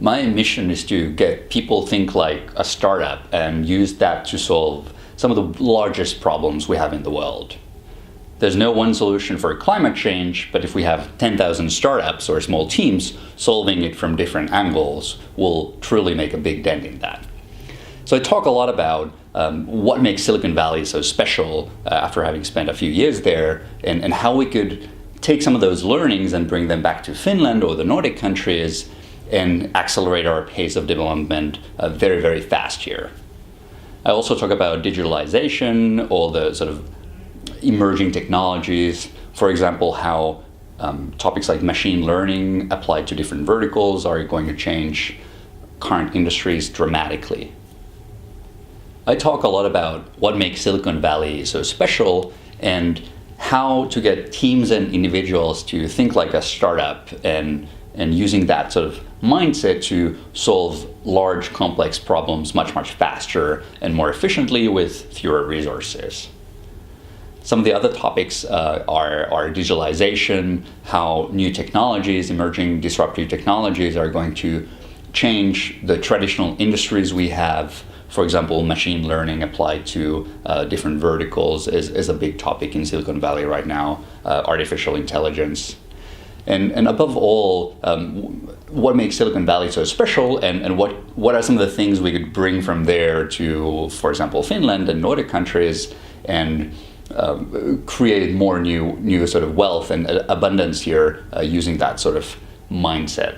My mission is to get people think like a startup and use that to solve some of the largest problems we have in the world. There's no one solution for climate change, but if we have 10,000 startups or small teams solving it from different angles, we'll truly make a big dent in that. So I talk a lot about what makes Silicon Valley so special after having spent a few years there, and how we could take some of those learnings and bring them back to Finland or the Nordic countries and accelerate our pace of development very, very fast here. I also talk about digitalization, all the sort of emerging technologies, for example, how topics like machine learning applied to different verticals are going to change current industries dramatically. I talk a lot about what makes Silicon Valley so special and how to get teams and individuals to think like a startup and using that sort of mindset to solve large, complex problems much, much faster and more efficiently with fewer resources. Some of the other topics are digitalization, how new technologies, emerging disruptive technologies are going to change the traditional industries we have. For example, machine learning applied to different verticals is a big topic in Silicon Valley right now, artificial intelligence. And above all, what makes Silicon Valley so special and what are some of the things we could bring from there to, for example, Finland and Nordic countries and create more new sort of wealth and abundance here using that sort of mindset.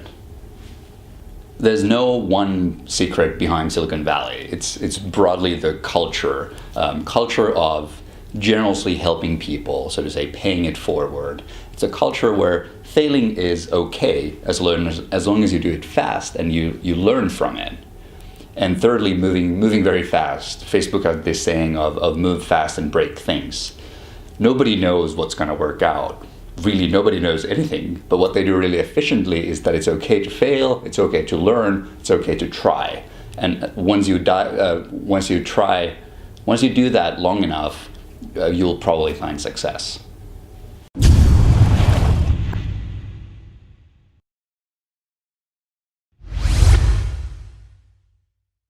There's no one secret behind Silicon Valley. It's broadly the culture of generously helping people, so to say, paying it forward. It's a culture where failing is okay as long as you do it fast and you learn from it. And thirdly, moving very fast. Facebook has this saying of move fast and break things. Nobody knows what's going to work out. Really, nobody knows anything. But what they do really efficiently is that it's okay to fail, it's okay to learn, it's okay to try. And once you do that long enough, you'll probably find success.